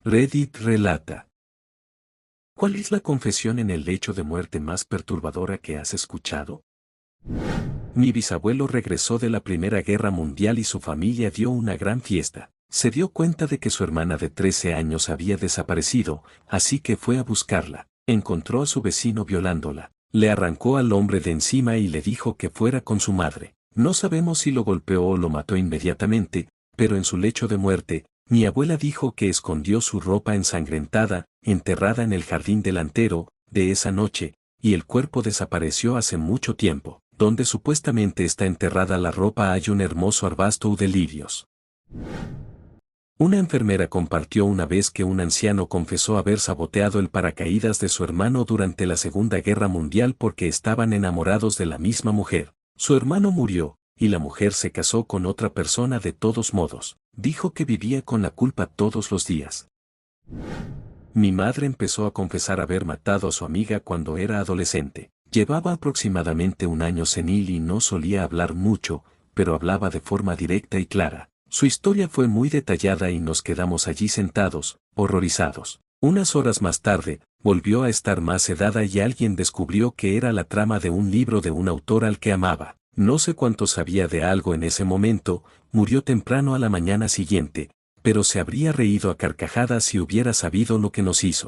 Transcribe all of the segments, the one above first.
Reddit relata. ¿Cuál es la confesión en el lecho de muerte más perturbadora que has escuchado? Mi bisabuelo regresó de la Primera Guerra Mundial y su familia dio una gran fiesta. Se dio cuenta de que su hermana de 13 años había desaparecido, así que fue a buscarla. Encontró a su vecino violándola. Le arrancó al hombre de encima y le dijo que fuera con su madre. No sabemos si lo golpeó o lo mató inmediatamente, pero en su lecho de muerte, mi abuela dijo que escondió su ropa ensangrentada, enterrada en el jardín delantero, de esa noche, y el cuerpo desapareció hace mucho tiempo. Donde supuestamente está enterrada la ropa hay un hermoso arbusto de lirios. Una enfermera compartió una vez que un anciano confesó haber saboteado el paracaídas de su hermano durante la Segunda Guerra Mundial porque estaban enamorados de la misma mujer. Su hermano murió, y la mujer se casó con otra persona de todos modos. Dijo que vivía con la culpa todos los días. Mi madre empezó a confesar haber matado a su amiga cuando era adolescente. Llevaba aproximadamente un año senil y no solía hablar mucho, pero hablaba de forma directa y clara. Su historia fue muy detallada y nos quedamos allí sentados, horrorizados. Unas horas más tarde, volvió a estar más sedada y alguien descubrió que era la trama de un libro de un autor al que amaba. No sé cuánto sabía de algo en ese momento, murió temprano a la mañana siguiente, pero se habría reído a carcajadas si hubiera sabido lo que nos hizo.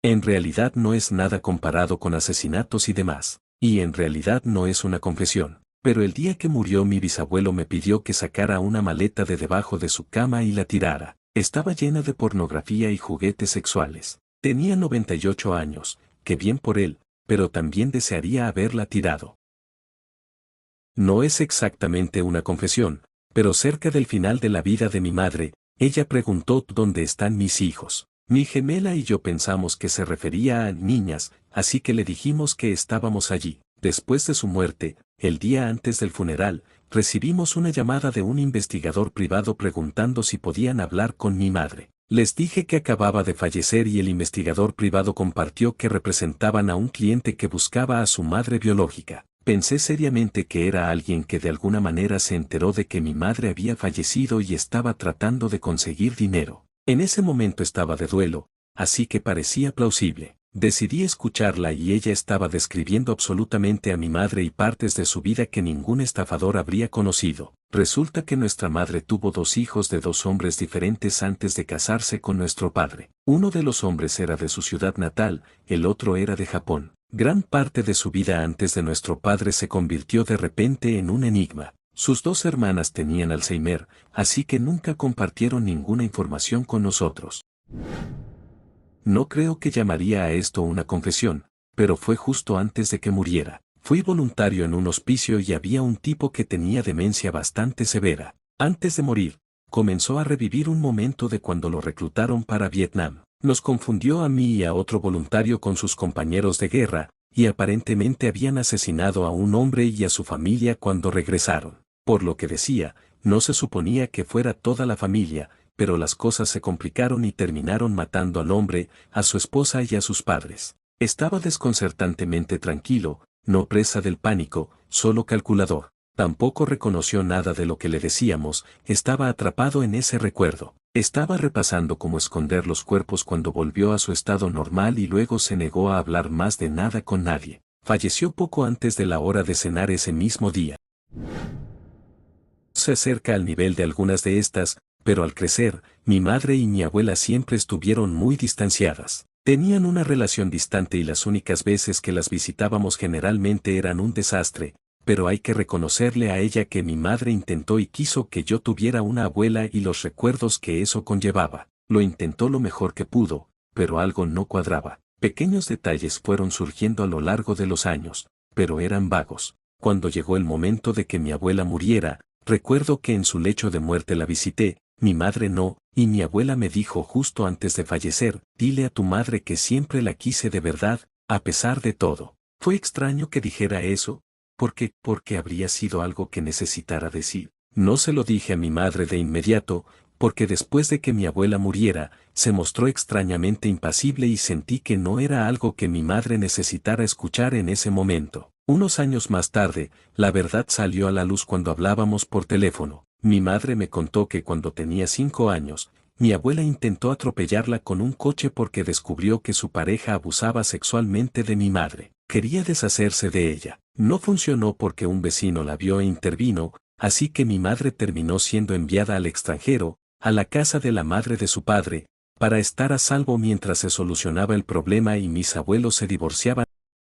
En realidad no es nada comparado con asesinatos y demás, y en realidad no es una confesión. Pero el día que murió mi bisabuelo me pidió que sacara una maleta de debajo de su cama y la tirara. Estaba llena de pornografía y juguetes sexuales. Tenía 98 años, que bien por él, pero también desearía haberla tirado. No es exactamente una confesión, pero cerca del final de la vida de mi madre, ella preguntó ¿dónde están mis hijos? Mi gemela y yo pensamos que se refería a niñas, así que le dijimos que estábamos allí. Después de su muerte, el día antes del funeral, recibimos una llamada de un investigador privado preguntando si podían hablar con mi madre. Les dije que acababa de fallecer y el investigador privado compartió que representaban a un cliente que buscaba a su madre biológica. Pensé seriamente que era alguien que de alguna manera se enteró de que mi madre había fallecido y estaba tratando de conseguir dinero. En ese momento estaba de duelo, así que parecía plausible. Decidí escucharla y ella estaba describiendo absolutamente a mi madre y partes de su vida que ningún estafador habría conocido. Resulta que nuestra madre tuvo 2 hijos de 2 hombres diferentes antes de casarse con nuestro padre. Uno de los hombres era de su ciudad natal, el otro era de Japón. Gran parte de su vida antes de nuestro padre se convirtió de repente en un enigma. Sus 2 hermanas tenían Alzheimer, así que nunca compartieron ninguna información con nosotros. No creo que llamaría a esto una confesión, pero fue justo antes de que muriera. Fui voluntario en un hospicio y había un tipo que tenía demencia bastante severa. Antes de morir, comenzó a revivir un momento de cuando lo reclutaron para Vietnam. Nos confundió a mí y a otro voluntario con sus compañeros de guerra, y aparentemente habían asesinado a un hombre y a su familia cuando regresaron. Por lo que decía, no se suponía que fuera toda la familia, pero las cosas se complicaron y terminaron matando al hombre, a su esposa y a sus padres. Estaba desconcertantemente tranquilo, no presa del pánico, solo calculador. Tampoco reconoció nada de lo que le decíamos, estaba atrapado en ese recuerdo. Estaba repasando cómo esconder los cuerpos cuando volvió a su estado normal y luego se negó a hablar más de nada con nadie. Falleció poco antes de la hora de cenar ese mismo día. Se acerca al nivel de algunas de estas, pero al crecer, mi madre y mi abuela siempre estuvieron muy distanciadas. Tenían una relación distante y las únicas veces que las visitábamos generalmente eran un desastre, pero hay que reconocerle a ella que mi madre intentó y quiso que yo tuviera una abuela y los recuerdos que eso conllevaba. Lo intentó lo mejor que pudo, pero algo no cuadraba. Pequeños detalles fueron surgiendo a lo largo de los años, pero eran vagos. Cuando llegó el momento de que mi abuela muriera, recuerdo que en su lecho de muerte la visité, mi madre no, y mi abuela me dijo justo antes de fallecer, dile a tu madre que siempre la quise de verdad, a pesar de todo. Fue extraño que dijera eso, porque habría sido algo que necesitara decir. No se lo dije a mi madre de inmediato, porque después de que mi abuela muriera, se mostró extrañamente impasible y sentí que no era algo que mi madre necesitara escuchar en ese momento. Unos años más tarde, la verdad salió a la luz cuando hablábamos por teléfono. Mi madre me contó que cuando tenía 5 años, mi abuela intentó atropellarla con un coche porque descubrió que su pareja abusaba sexualmente de mi madre. Quería deshacerse de ella. No funcionó porque un vecino la vio e intervino, así que mi madre terminó siendo enviada al extranjero, a la casa de la madre de su padre, para estar a salvo mientras se solucionaba el problema y mis abuelos se divorciaban.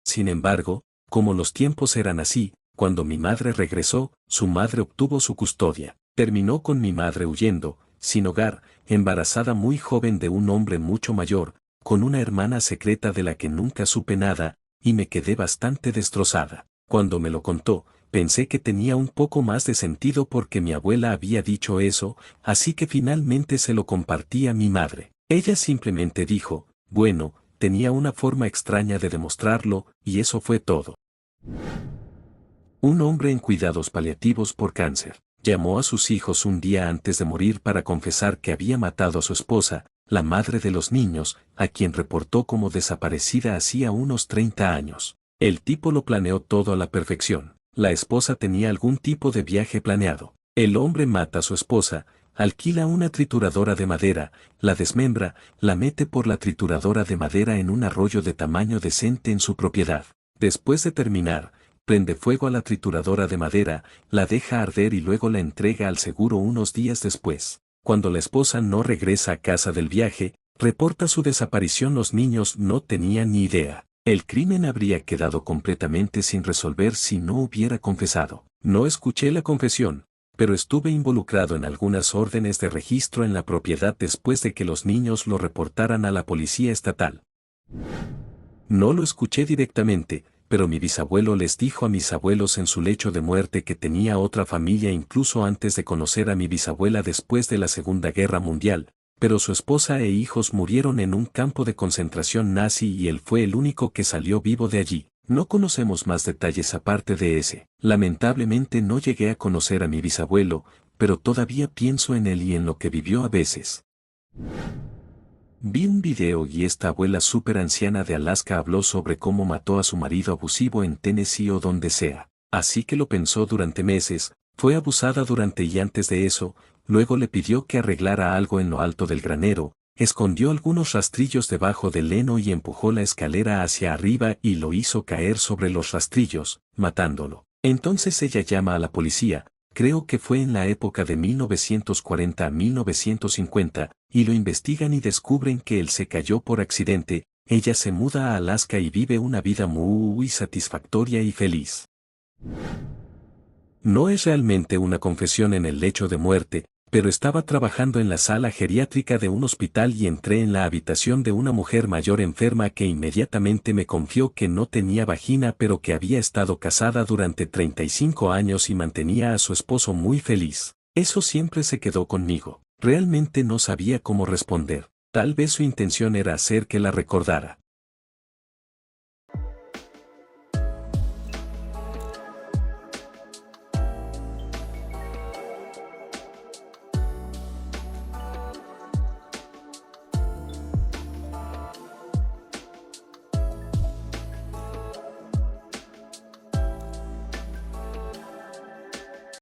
Sin embargo, como los tiempos eran así, cuando mi madre regresó, su madre obtuvo su custodia. Terminó con mi madre huyendo, sin hogar, embarazada muy joven de un hombre mucho mayor, con una hermana secreta de la que nunca supe nada, y me quedé bastante destrozada. Cuando me lo contó, pensé que tenía un poco más de sentido porque mi abuela había dicho eso, así que finalmente se lo compartí a mi madre. Ella simplemente dijo, bueno, tenía una forma extraña de demostrarlo, y eso fue todo. Un hombre en cuidados paliativos por cáncer. Llamó a sus hijos un día antes de morir para confesar que había matado a su esposa, la madre de los niños, a quien reportó como desaparecida hacía unos 30 años. El tipo lo planeó todo a la perfección. La esposa tenía algún tipo de viaje planeado. El hombre mata a su esposa, alquila una trituradora de madera, la desmembra, la mete por la trituradora de madera en un arroyo de tamaño decente en su propiedad. Después de terminar, prende fuego a la trituradora de madera, la deja arder y luego la entrega al seguro unos días después. Cuando la esposa no regresa a casa del viaje, reporta su desaparición. Los niños no tenían ni idea. El crimen habría quedado completamente sin resolver si no hubiera confesado. No escuché la confesión, pero estuve involucrado en algunas órdenes de registro en la propiedad después de que los niños lo reportaran a la policía estatal. No lo escuché directamente, pero mi bisabuelo les dijo a mis abuelos en su lecho de muerte que tenía otra familia incluso antes de conocer a mi bisabuela después de la Segunda Guerra Mundial, pero su esposa e hijos murieron en un campo de concentración nazi y él fue el único que salió vivo de allí. No conocemos más detalles aparte de ese. Lamentablemente no llegué a conocer a mi bisabuelo, pero todavía pienso en él y en lo que vivió a veces. Vi un video y esta abuela súper anciana de Alaska habló sobre cómo mató a su marido abusivo en Tennessee o donde sea. Así que lo pensó durante meses, fue abusada durante y antes de eso, luego le pidió que arreglara algo en lo alto del granero, escondió algunos rastrillos debajo del heno y empujó la escalera hacia arriba y lo hizo caer sobre los rastrillos, matándolo. Entonces ella llama a la policía, creo que fue en la época de 1940 a 1950, y lo investigan y descubren que él se cayó por accidente. Ella se muda a Alaska y vive una vida muy satisfactoria y feliz. No es realmente una confesión en el lecho de muerte, pero estaba trabajando en la sala geriátrica de un hospital y entré en la habitación de una mujer mayor enferma que inmediatamente me confió que no tenía vagina pero que había estado casada durante 35 años y mantenía a su esposo muy feliz. Eso siempre se quedó conmigo. Realmente no sabía cómo responder. Tal vez su intención era hacer que la recordara.